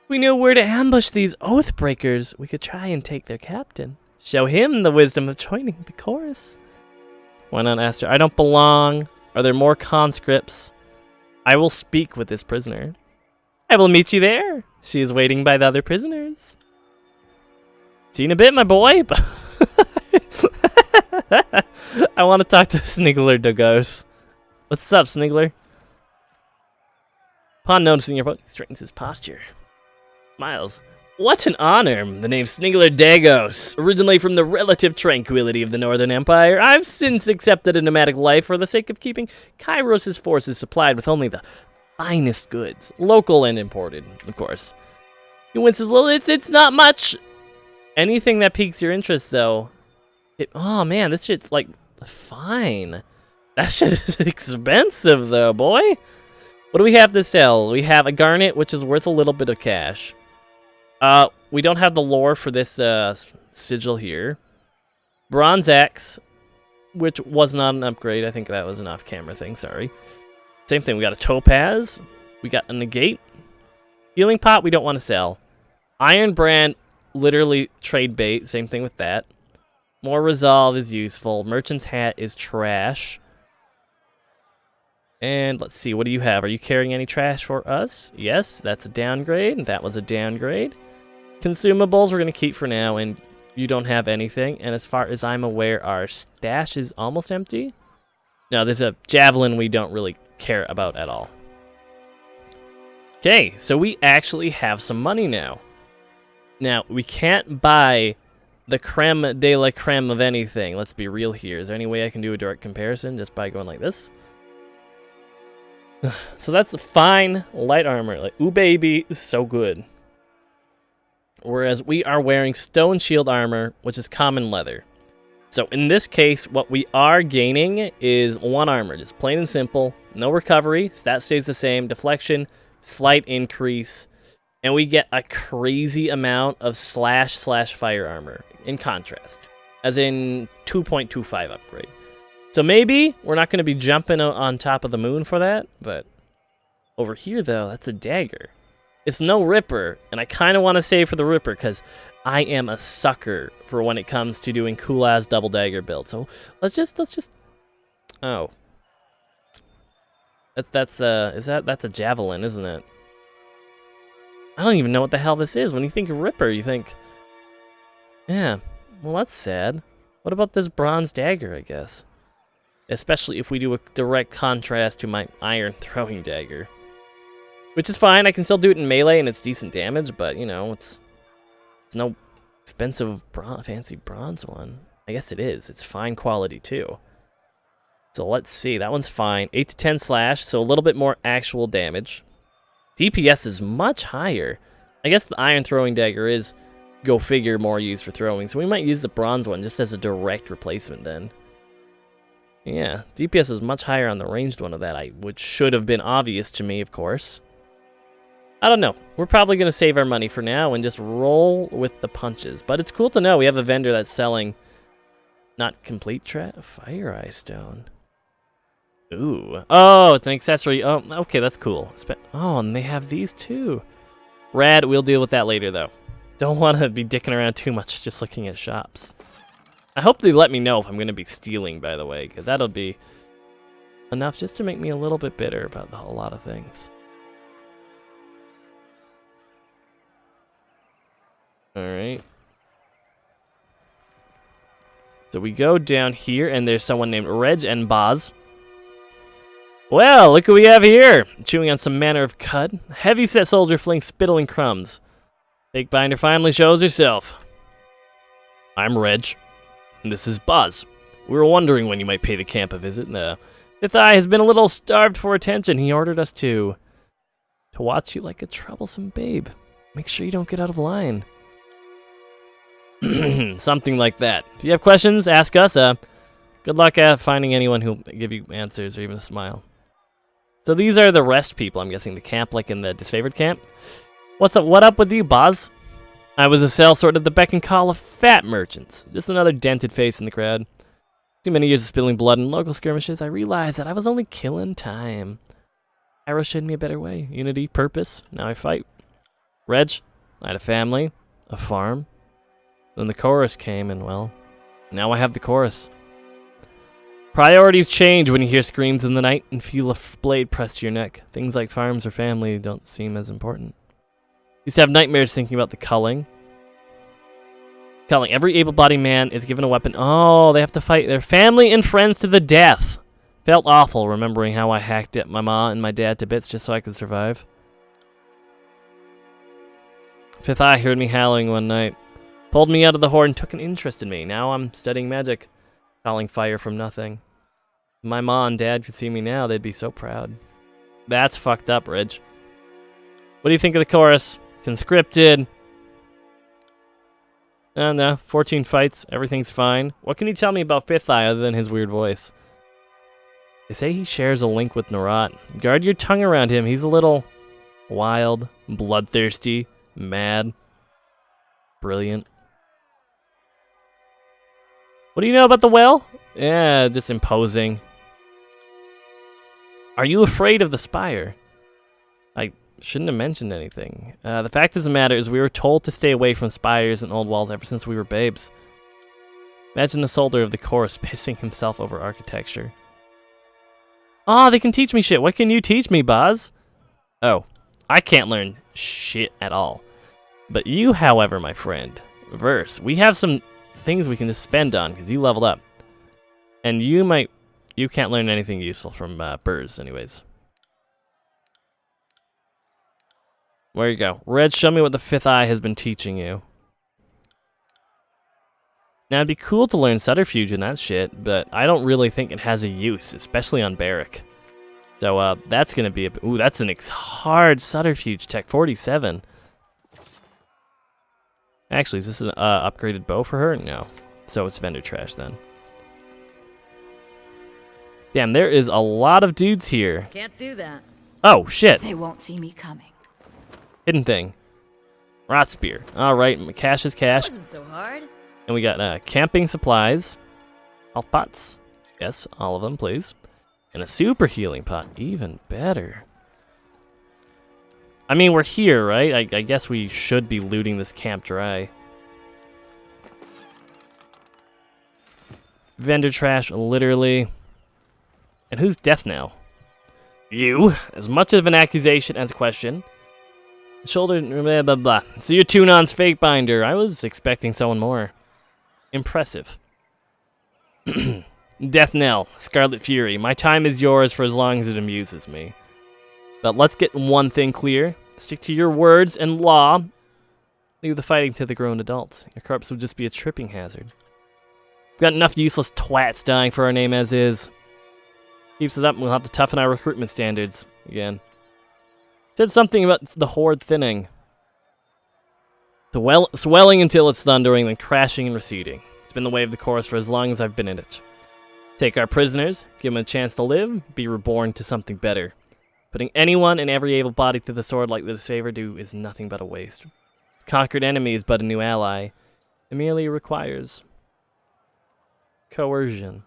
If we knew where to ambush these Oathbreakers, we could try and take their captain. Show him the wisdom of joining the chorus. Why not ask her? I don't belong. Are there more conscripts? I will speak with this prisoner. I will meet you there. She is waiting by the other prisoners. See you in a bit, my boy. I want to talk to Sniggler Dogos. What's up, Sniggler? Upon noticing your boat, he straightens his posture. Smiles. What an honor! The name Sniggler Dagos, originally from the relative tranquility of the Northern Empire, I've since accepted a nomadic life for the sake of keeping Kairos' forces supplied with only the finest goods, local and imported, of course. He winces a little. It's not much. Anything that piques your interest, though. Oh man, this shit's like fine. That shit is expensive, though, boy. What do we have to sell? We have a garnet, which is worth a little bit of cash. We don't have the lore for this sigil here. Bronze axe, which was not an upgrade. I think that was an off-camera thing, sorry. Same thing, we got a topaz. We got a negate. Healing pot, we don't want to sell. Iron brand, literally trade bait. Same thing with that. More resolve is useful. Merchant's hat is trash. And let's see, what do you have? Are you carrying any trash for us? Yes, that's a downgrade. That was a downgrade. Consumables we're going to keep for now, and you don't have anything. And as far as I'm aware, our stash is almost empty. No, there's a javelin we don't really care about at all. Okay, so we actually have some money now. Now, we can't buy the creme de la creme of anything. Let's be real here. Is there any way I can do a direct comparison just by going like this? So that's the fine light armor. Like, ooh, baby, this is so good. whereas we are wearing stone shield armor, which is common leather. So in this case, what we are gaining is 1 armor, just plain and simple. No recovery, stat stays the same, deflection, slight increase, and we get a crazy amount of /fire armor in contrast, as in 2.25 upgrade. So maybe we're not going to be jumping on top of the moon for that, but over here though, that's a dagger. It's no Ripper, and I kind of want to save for the Ripper because I am a sucker for when it comes to doing cool-ass double dagger builds. So let's just. Oh, that's a javelin, isn't it? I don't even know what the hell this is. When you think of Ripper, you think, yeah, well that's sad. What about this bronze dagger? I guess, especially if we do a direct contrast to my iron throwing dagger. Which is fine, I can still do it in melee and it's decent damage, but you know, it's no expensive fancy bronze one. I guess it is, it's fine quality too. So let's see, that one's fine. 8 to 10 slash, so a little bit more actual damage. DPS is much higher. I guess the iron throwing dagger is, go figure, more used for throwing, so we might use the bronze one just as a direct replacement then. Yeah, DPS is much higher on the ranged one of that, which should have been obvious to me, of course. I don't know. We're probably going to save our money for now and just roll with the punches. But it's cool to know we have a vendor that's selling not complete fire eye stone. Ooh. Oh, it's an accessory. Oh, okay, that's cool. Oh, and they have these too. Rad, we'll deal with that later though. Don't want to be dicking around too much just looking at shops. I hope they let me know if I'm going to be stealing, by the way, because that'll be enough just to make me a little bit bitter about a lot of things. Alright. So we go down here, and there's someone named Reg and Boz. Well, look what we have here! Chewing on some manner of cud. Heavy-set soldier flings spittle and crumbs. Fake binder finally shows herself. I'm Reg, and this is Boz. We were wondering when you might pay the camp a visit. Fifth Eye has been a little starved for attention. He ordered us to watch you like a troublesome babe. Make sure you don't get out of line. Something like that. If you have questions, ask us. Good luck at finding anyone who'll give you answers or even a smile. So these are the rest people, I'm guessing. The camp, like in the disfavored camp. What's up? What up with you, Boz? I was a sellsword at the beck and call of fat merchants. Just another dented face in the crowd. Too many years of spilling blood in local skirmishes, I realized that I was only killing time. Arrow showed me a better way. Unity, purpose. Now I fight. Reg, I had a family, a farm. Then the chorus came, and well, now I have the chorus. Priorities change when you hear screams in the night and feel a blade pressed to your neck. Things like farms or family don't seem as important. Used to have nightmares thinking about the culling. Culling. Every able-bodied man is given a weapon. Oh, they have to fight their family and friends to the death. Felt awful remembering how I hacked at my mom and my dad to bits just so I could survive. Fifth Eye heard me howling one night. Pulled me out of the horde and took an interest in me. Now I'm studying magic, calling fire from nothing. If my mom and dad could see me now, they'd be so proud. That's fucked up, Ridge. What do you think of the chorus? Conscripted. Oh, no, 14 fights, everything's fine. What can you tell me about Fifth Eye other than his weird voice? They say he shares a link with Narat. Guard your tongue around him. He's a little wild, bloodthirsty, mad, brilliant. What do you know about the well? Yeah, just imposing. Are you afraid of the spire? I shouldn't have mentioned anything. The fact of the matter is we were told to stay away from spires and old walls ever since we were babes. Imagine the soldier of the chorus pissing himself over architecture. Oh, they can teach me shit. What can you teach me, Boz? Oh, I can't learn shit at all. But you, however, my friend, Verse, we have some things we can just spend on because you leveled up. And you can't learn anything useful from Burrs anyways. Where you go? Red, show me what the Fifth Eye has been teaching you. Now, it'd be cool to learn subterfuge and that shit, but I don't really think it has a use, especially on Barrack. So, that's gonna be ooh, that's an hard subterfuge tech, 47. Actually, is this an upgraded bow for her? No. So it's vendor trash then. Damn, there is a lot of dudes here. Can't do that. Oh, shit. They won't see me coming. Hidden thing. Rot spear. Alright, cash is cash. Wasn't so hard. And we got camping supplies. Health pots. Yes, all of them, please. And a super healing pot. Even better. I mean, we're here, right? I guess we should be looting this camp dry. Vendor trash, literally. And who's death now? You. As much of an accusation as a question. Shoulder, blah, blah, blah. So you're Tunon's fake binder. I was expecting someone more. Impressive. Death Knell, Scarlet Fury. My time is yours for as long as it amuses me. But let's get one thing clear. Stick to your words and law. Leave the fighting to the grown adults. Your corpse would just be a tripping hazard. We've got enough useless twats dying for our name as is. Keeps it up and we'll have to toughen our recruitment standards again. Said something about the horde thinning. Swelling until it's thundering, then crashing and receding. It's been the way of the chorus for as long as I've been in it. Take our prisoners, give them a chance to live, be reborn to something better. Putting anyone and every able body to the sword like the Disfavor do is nothing but a waste. Conquered enemy is but a new ally. It merely requires coercion.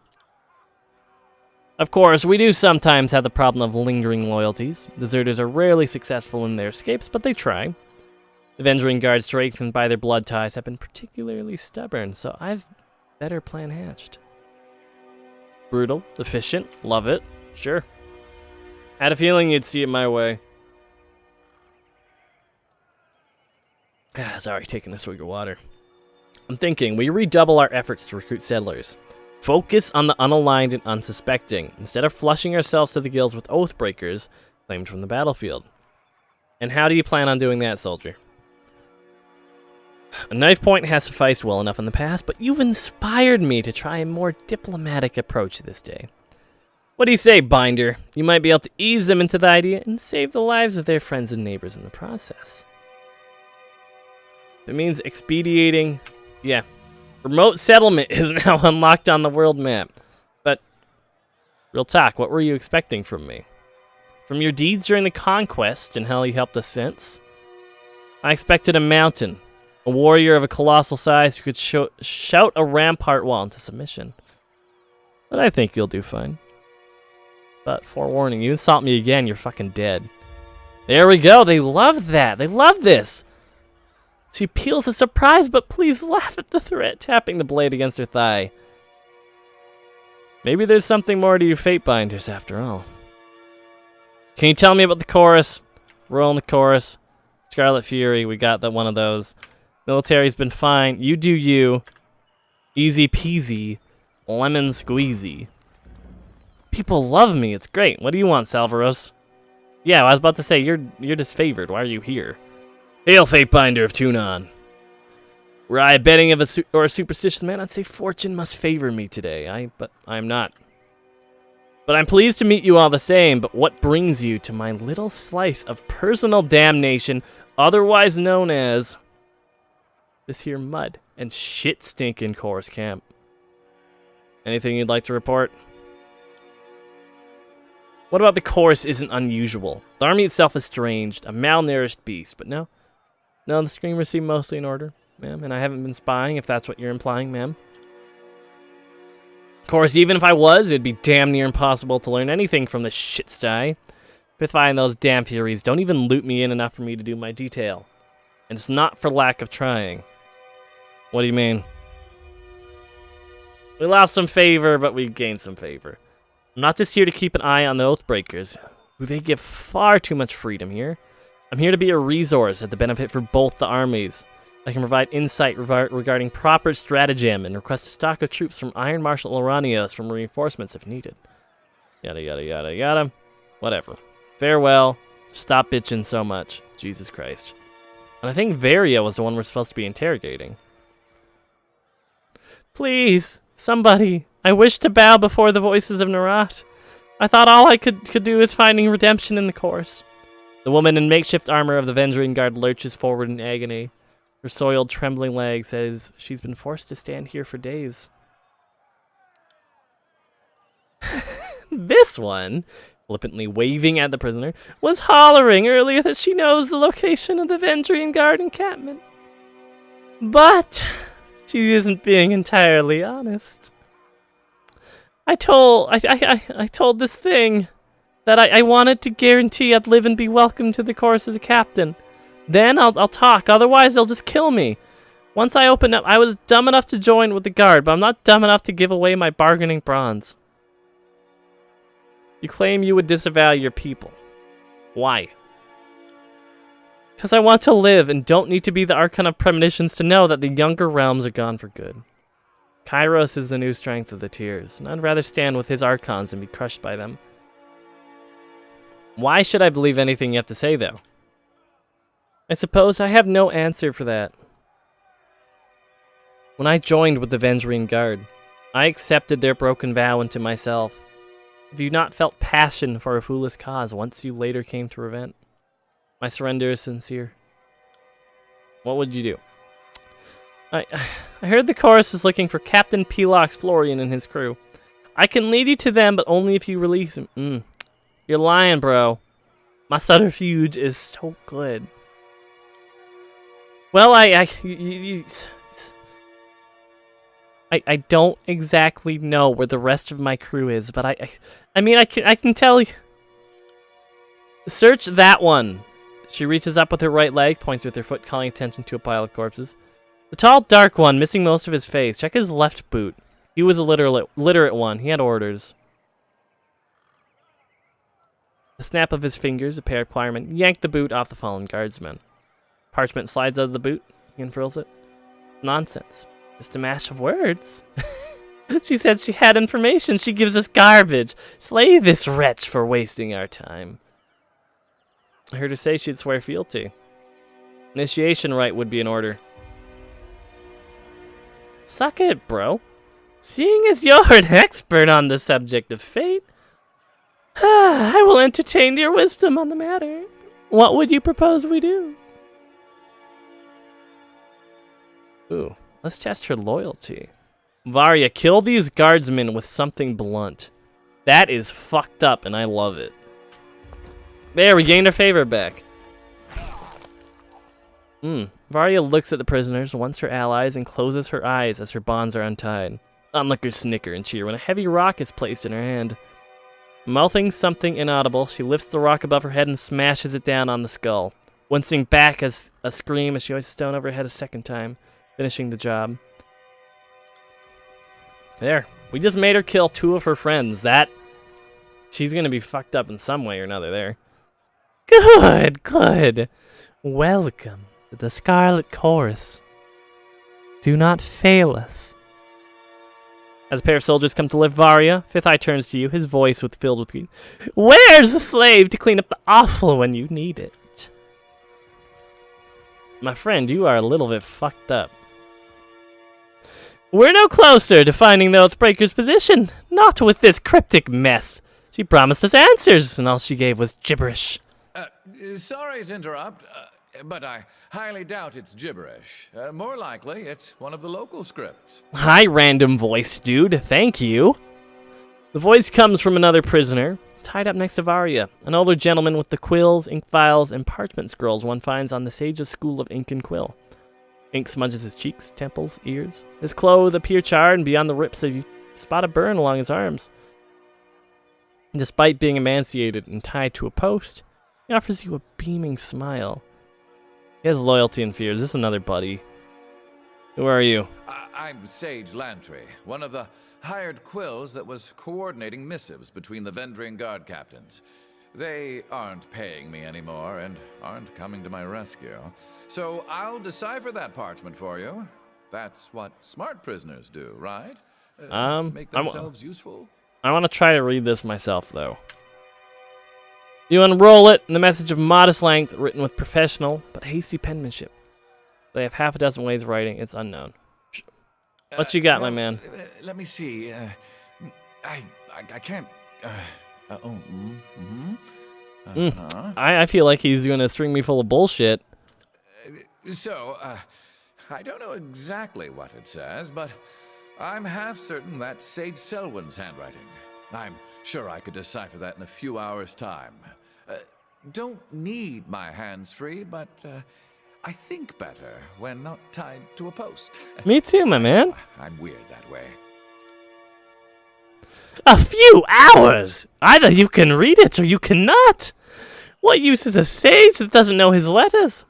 Of course, we do sometimes have the problem of lingering loyalties. Deserters are rarely successful in their escapes, but they try. The Avenging Guard, strengthened by their blood ties, have been particularly stubborn, so I've better plan hatched. Brutal, efficient, love it, sure. Had a feeling you'd see it my way. Sorry, taking a swig of water. I'm thinking we redouble our efforts to recruit settlers. Focus on the unaligned and unsuspecting, instead of flushing ourselves to the gills with oathbreakers claimed from the battlefield. And how do you plan on doing that, soldier? A knife point has sufficed well enough in the past, but you've inspired me to try a more diplomatic approach this day. What do you say, Binder? You might be able to ease them into the idea and save the lives of their friends and neighbors in the process. It means expediting... Yeah. Remote settlement is now unlocked on the world map. But, real talk, what were you expecting from me? From your deeds during the conquest and how you helped us since? I expected a mountain. A warrior of a colossal size who could shout a rampart wall into submission. But I think you'll do fine. But forewarning, you insult me again, you're fucking dead. There we go, they love that, they love this. She peels a surprise, but please laugh at the threat, tapping the blade against her thigh. Maybe there's something more to you fate binders after all. Can you tell me about the chorus? Roll in the chorus. Scarlet Fury, we got that one of those. Military's been fine. You do you. Easy peasy. Lemon squeezy. People love me. It's great. What do you want, Salvaros? Yeah, I was about to say, you're disfavored. Why are you here? Hail, Fatebinder of Tunon. Were I a betting of a superstitious man, I'd say fortune must favor me today. But I'm not. But I'm pleased to meet you all the same. But what brings you to my little slice of personal damnation, otherwise known as this here mud and shit stinking chorus camp? Anything you'd like to report? What about the chorus isn't unusual? The army itself is strange, a malnourished beast, but no. No, the screamers seem mostly in order, ma'am, and I haven't been spying, if that's what you're implying, ma'am. Of course, even if I was, it'd be damn near impossible to learn anything from this shit sty. Pithai and those damn Furies don't even loot me in enough for me to do my detail. And it's not for lack of trying. What do you mean? We lost some favor, but we gained some favor. I'm not just here to keep an eye on the Oathbreakers, who they give far too much freedom here. I'm here to be a resource at the benefit for both the armies. I can provide insight regarding proper stratagem and request a stock of troops from Iron Marshal Oranios for reinforcements if needed. Yada yada yada yada. Whatever. Farewell. Stop bitching so much. Jesus Christ. And I think Varia was the one we're supposed to be interrogating. Please, somebody. I wish to bow before the voices of Narat. I thought all I could do is finding redemption in the course. The woman in makeshift armor of the Avenging Guard lurches forward in agony. Her soiled, trembling leg says she's been forced to stand here for days. This one, flippantly waving at the prisoner, was hollering earlier that she knows the location of the Vendrian Guard encampment. But she isn't being entirely honest. I told this thing that I wanted to guarantee I'd live and be welcome to the course as a captain. Then I'll talk, otherwise they'll just kill me. Once I opened up, I was dumb enough to join with the guard, but I'm not dumb enough to give away my bargaining bronze. You claim you would disavow your people. Why? Because I want to live and don't need to be the Archon of Premonitions to know that the younger realms are gone for good. Kairos is the new strength of the Tears, and I'd rather stand with his Archons and be crushed by them. Why should I believe anything you have to say, though? I suppose I have no answer for that. When I joined with the Vendrian Guard, I accepted their broken vow into myself. Have you not felt passion for a foolish cause once you later came to repent? My surrender is sincere. What would you do? I heard the chorus is looking for Captain Pelox Florian and his crew. I can lead you to them, but only if you release him. You're lying, bro. My subterfuge is so good. Well, I don't exactly know where the rest of my crew is, but I mean, I can tell you. Search that one. She reaches up with her right leg, points with her foot, calling attention to a pile of corpses. The tall, dark one, missing most of his face. Check his left boot. He was a literate one. He had orders. The snap of his fingers, a pair of choirmen, yanked the boot off the fallen guardsman. Parchment slides out of the boot. He unfurls it. Nonsense. Just a mash of words. She said she had information. She gives us garbage. Slay this wretch for wasting our time. I heard her say she'd swear fealty. Initiation rite would be in order. Suck it, bro. Seeing as you're an expert on the subject of fate, I will entertain your wisdom on the matter. What would you propose we do? Ooh, let's test her loyalty. Varya, kill these guardsmen with something blunt. That is fucked up, and I love it. There, we gained her favor back. Varya looks at the prisoners, once her allies, and closes her eyes as her bonds are untied. Onlookers snicker and cheer when a heavy rock is placed in her hand. Mouthing something inaudible, she lifts the rock above her head and smashes it down on the skull, wincing back as a scream as she hoists the stone over her head a second time, finishing the job. There. We just made her kill 2 of her friends. She's gonna be fucked up in some way or another there. Good, good. Welcome to the Scarlet Chorus. Do not fail us. As a pair of soldiers come to lift Varya, Fifth Eye turns to you, his voice filled with greed. Where's the slave to clean up the offal when you need it? My friend, you are a little bit fucked up. We're no closer to finding the Oathbreaker's position. Not with this cryptic mess. She promised us answers, and all she gave was gibberish. Sorry to interrupt, but I highly doubt it's gibberish. More likely, it's one of the local scripts. Hi, random voice dude. Thank you. The voice comes from another prisoner, tied up next to Varya, an older gentleman with the quills, ink vials, and parchment scrolls one finds on the Sage's School of Ink and Quill. Ink smudges his cheeks, temples, ears. His clothes appear charred, and beyond the rips, you spot a burn along his arms. Despite being emaciated and tied to a post, he offers you a beaming smile. He has loyalty and fears. This is another buddy. Who are you? I'm Sage Lantry, one of the hired quills that was coordinating missives between the Vendrian Guard captains. They aren't paying me anymore and aren't coming to my rescue. So I'll decipher that parchment for you. That's what smart prisoners do, right? Make themselves useful. I want to try to read this myself, though. You unroll it, and the message of modest length, written with professional but hasty penmanship. They have half a dozen ways of writing. It's unknown. What you got, my man? Let me see. I can't. I feel like he's going to string me full of bullshit. So, I don't know exactly what it says, but I'm half certain that's Sage Selwyn's handwriting. I'm sure I could decipher that in a few hours' time. Don't need my hands free, but I think better when not tied to a post. Me too, my man. I'm weird that way. A few hours! Either you can read it or you cannot! What use is a sage that doesn't know his letters?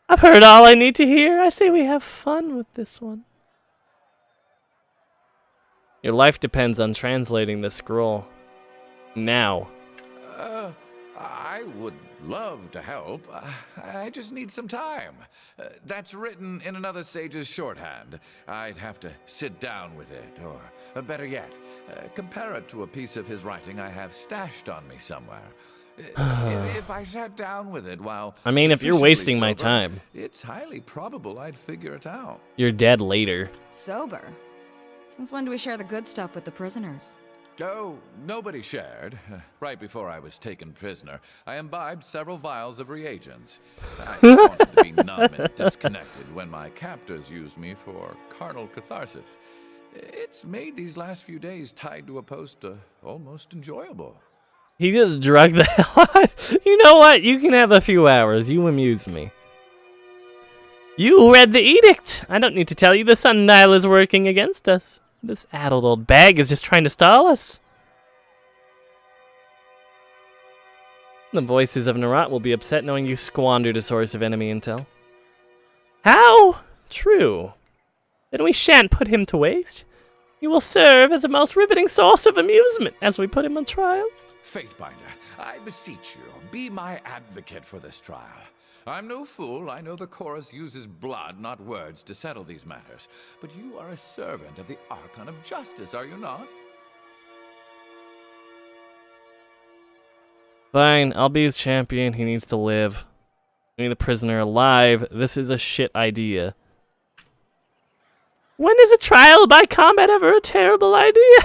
I've heard all I need to hear. I say we have fun with this one. Your life depends on translating the scroll. Now. I would love to help. I just need some time. That's written in another sage's shorthand. I'd have to sit down with it, or better yet, compare it to a piece of his writing I have stashed on me somewhere. If I sat down with it while... I mean, if you're sufficiently wasting my sober, time, it's highly probable I'd figure it out. you're dead later. Sober? Since when do we share the good stuff with the prisoners? Oh, nobody shared. Right before I was taken prisoner, I imbibed several vials of reagents. I wanted to be numb and disconnected when my captors used me for carnal catharsis. It's made these last few days tied to a post almost enjoyable. He just drugged the hell out. You know what? You can have a few hours. You amuse me. You read the edict. I don't need to tell you the sundial is working against us. This addled old bag is just trying to stall us. The voices of Narat will be upset knowing you squandered a source of enemy intel. How? True. Then we shan't put him to waste. He will serve as a most riveting source of amusement as we put him on trial. Fatebinder, I beseech you, be my advocate for this trial. I'm no fool. I know the chorus uses blood, not words, to settle these matters. But you are a servant of the Archon of Justice, are you not? Fine, I'll be his champion. He needs to live. We need the prisoner alive. This is a shit idea. When is a trial by combat ever a terrible idea?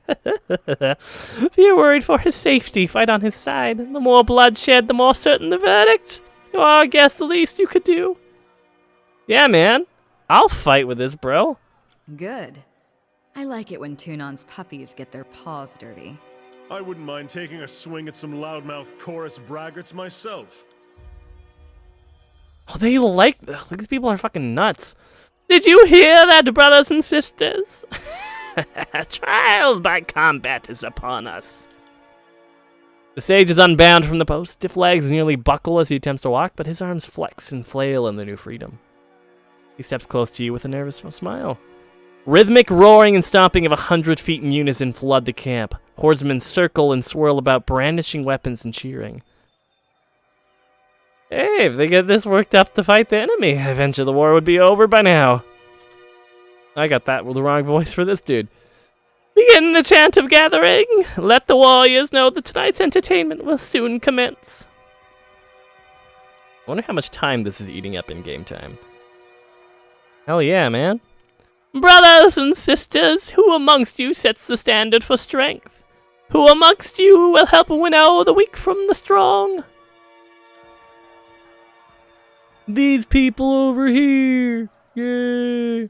If you're worried for his safety, fight on his side. The more bloodshed, the more certain the verdict. You are, I guess, the least you could do. Yeah, man. I'll fight with this, bro. Good. I like it when Tunon's puppies get their paws dirty. I wouldn't mind taking a swing at some loudmouth chorus braggarts myself. Oh, they like... Ugh, these people are fucking nuts. Did you hear that, brothers and sisters? Trial by combat is upon us. The sage is unbound from the post. Stiff legs nearly buckle as he attempts to walk, but his arms flex and flail in their new freedom. He steps close to you with a nervous smile. Rhythmic roaring and stomping of 100 feet in unison flood the camp. Horsemen circle and swirl about, brandishing weapons and cheering. Hey, if they get this worked up to fight the enemy, eventually the war would be over by now. I got that with the wrong voice for this dude. Begin the chant of gathering. Let the warriors know that tonight's entertainment will soon commence. I wonder how much time this is eating up in game time. Hell yeah, man. Brothers and sisters, who amongst you sets the standard for strength? Who amongst you will help winnow the weak from the strong? These people over here. Yay.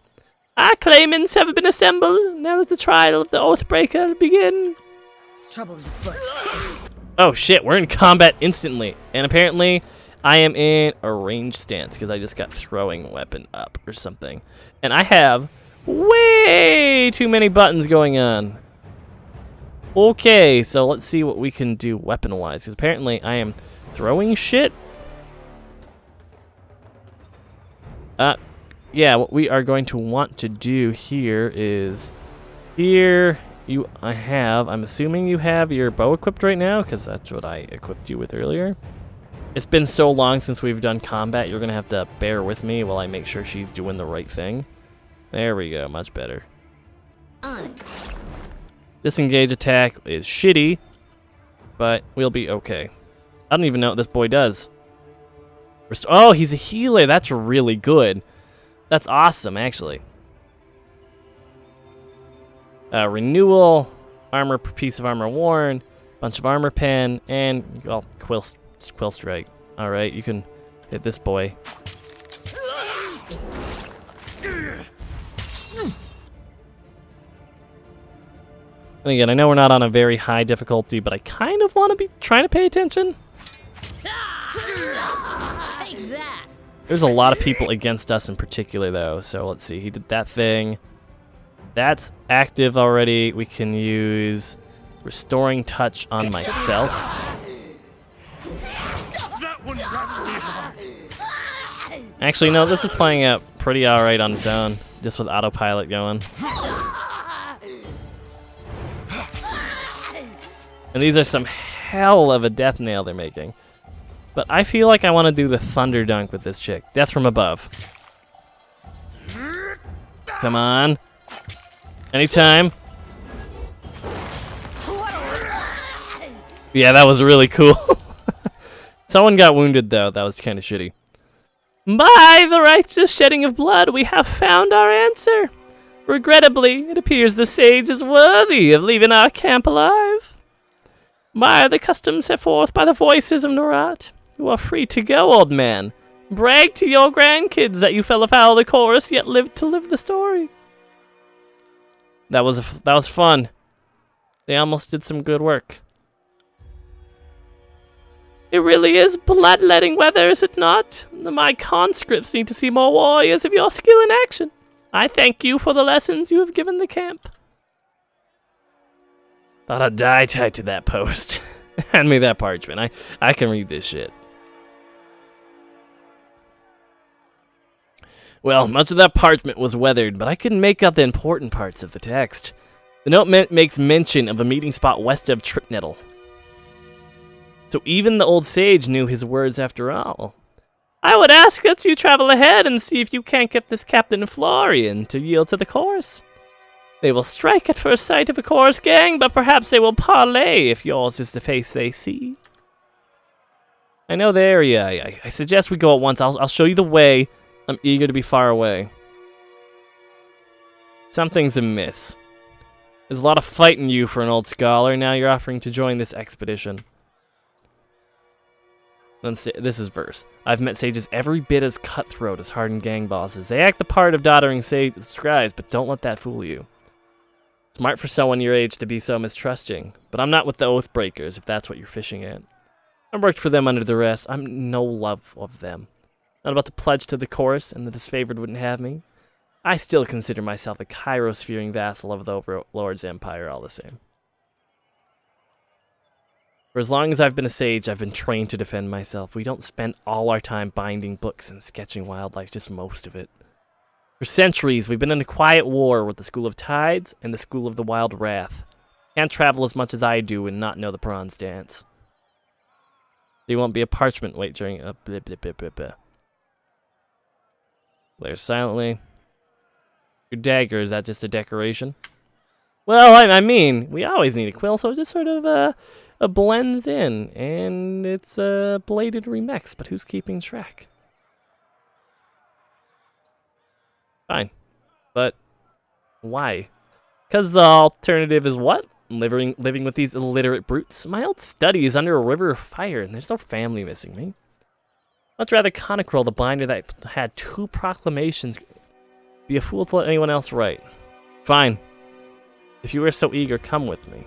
Our claimants have been assembled. Now does the trial of the Oathbreaker begin. Trouble is afoot. Oh shit, we're in combat instantly. And apparently, I am in a ranged stance because I just got throwing weapon up or something. And I have way too many buttons going on. Okay, so let's see what we can do weapon-wise. Because apparently I am throwing shit. Yeah, what we are going to want to do here is... Here, I'm assuming you have your bow equipped right now, because that's what I equipped you with earlier. It's been so long since we've done combat, you're going to have to bear with me while I make sure she's doing the right thing. There we go, much better. Disengage attack is shitty, but we'll be okay. I don't even know what this boy does. Oh, he's a healer. That's really good. That's awesome, actually. Renewal, armor, piece of armor worn, bunch of armor pen, and, well, quill strike. All right, you can hit this boy. And again, I know we're not on a very high difficulty, but I kind of want to be trying to pay attention. Take that. There's a lot of people against us in particular, though. So let's see. He did that thing. That's active already. We can use Restoring Touch on myself. That one got me hard. Actually, no, this is playing out pretty alright on its own, just with autopilot going. And these are some hell of a death nail they're making. But I feel like I want to do the thunder dunk with this chick. Death from above. Come on. Anytime. Yeah, that was really cool. Someone got wounded, though. That was kind of shitty. By the righteous shedding of blood, we have found our answer. Regrettably, it appears the sage is worthy of leaving our camp alive. By the customs set forth by the voices of Norat, you are free to go, old man. Brag to your grandkids that you fell afoul of the chorus, yet lived to live the story. That was fun. They almost did some good work. It really is bloodletting weather, is it not? My conscripts need to see more warriors of your skill in action. I thank you for the lessons you have given the camp. Thought I'd die tied to that post. Hand me that parchment. I can read this shit. Well, much of that parchment was weathered, but I couldn't make out the important parts of the text. The note makes mention of a meeting spot west of Tripnettle. So even the old sage knew his words after all. I would ask that you travel ahead and see if you can't get this Captain Florian to yield to the chorus. They will strike at first sight of a chorus gang, but perhaps they will parley if yours is the face they see. I know the area. I suggest we go at once. I'll show you the way. I'm eager to be far away. Something's amiss. There's a lot of fight in you for an old scholar. Now you're offering to join this expedition. This is verse. I've met sages every bit as cutthroat as hardened gang bosses. They act the part of doddering scribes, but don't let that fool you. Smart for someone your age to be so mistrusting, but I'm not with the oath breakers if that's what you're fishing at. I worked for them under duress. I'm no love of them. Not about to pledge to the chorus, and the disfavored wouldn't have me. I still consider myself a Kairos-fearing vassal of the Overlord's empire all the same. For as long as I've been a sage, I've been trained to defend myself. We don't spend all our time binding books and sketching wildlife, just most of it. For centuries, we've been in a quiet war with the School of Tides and the School of the Wild Wrath. Can't travel as much as I do and not know the prawns dance. There won't be a parchment wait during a blip blip blip blip blip. Glare silently. Your dagger, is that just a decoration? Well, I mean, we always need a quill, so it just sort of blends in, and it's a bladed remix, but who's keeping track? Fine. But why? Because the alternative is what? Living with these illiterate brutes? My old study is under a river of fire, and there's no family missing me. Much rather Conicrill, the binder that had 2 proclamations, be a fool to let anyone else write. Fine. If you are so eager, come with me.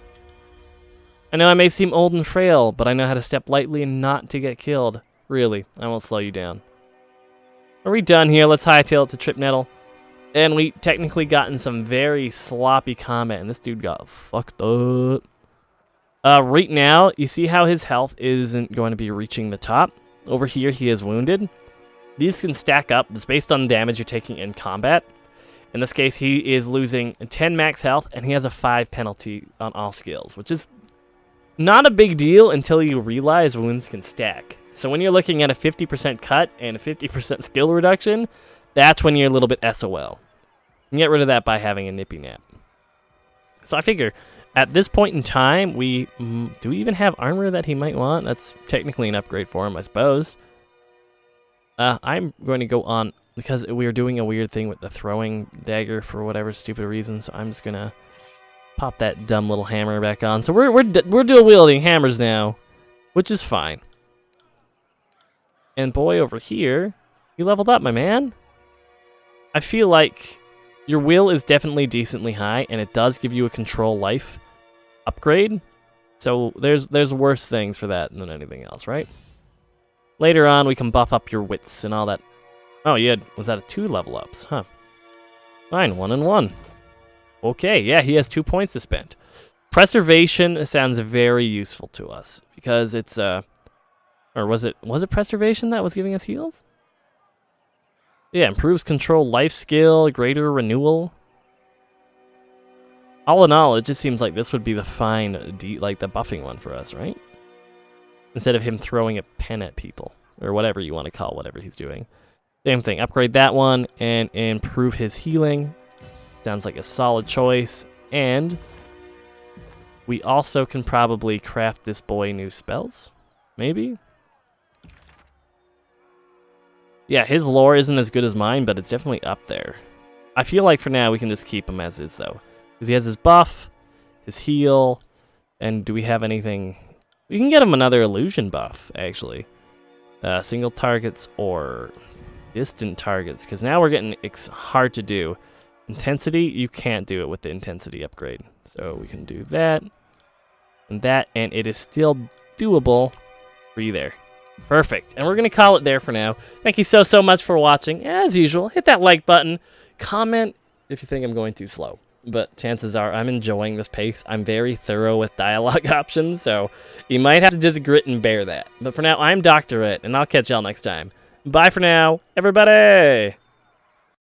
I know I may seem old and frail, but I know how to step lightly and not to get killed. Really, I won't slow you down. Are we done here? Let's hightail it to Tripnettle. And we technically gotten some very sloppy combat, and this dude got fucked up. Right now, you see how his health isn't going to be reaching the top? Over here, he is wounded. These can stack up. It's based on the damage you're taking in combat. In this case, he is losing 10 max health, and he has a 5 penalty on all skills, which is not a big deal until you realize wounds can stack. So when you're looking at a 50% cut and a 50% skill reduction, that's when you're a little bit SOL. You can get rid of that by having a nippy nap. So I figure, at this point in time, do we even have armor that he might want? That's technically an upgrade for him, I suppose. I'm going to go on, because we are doing a weird thing with the throwing dagger for whatever stupid reason, so I'm just going to pop that dumb little hammer back on. So we're dual wielding hammers now, which is fine. And boy, over here, you leveled up, my man. I feel like your will is definitely decently high, and it does give you a control life. upgrade. So there's worse things for that than anything else, right? Later on, we can buff up your wits and all that. Oh, was that a 2 level ups? Huh. Fine, 1 and 1. Okay, yeah, he has 2 points to spend. Preservation sounds very useful to us because it's or was it preservation that was giving us heals? Yeah, improves control life skill, greater renewal. All in all, it just seems like this would be the fine, like the buffing one for us, right? Instead of him throwing a pen at people or whatever you want to call whatever he's doing. Same thing, upgrade that one and improve his healing. Sounds like a solid choice. And we also can probably craft this boy new spells. Maybe? Yeah, his lore isn't as good as mine, but it's definitely up there. I feel like for now we can just keep him as is, though. Because he has his buff, his heal, and do we have anything? We can get him another illusion buff, actually. Single targets or distant targets, because now we're getting hard to do. Intensity, you can't do it with the intensity upgrade. So we can do that, and it is still doable for you there. Perfect. And we're going to call it there for now. Thank you so much for watching. As usual, hit that like button. Comment if you think I'm going too slow. But chances are I'm enjoying this pace. I'm very thorough with dialogue options, so you might have to just grit and bear that. But for now, I'm Dr. It, and I'll catch y'all next time. Bye for now, everybody!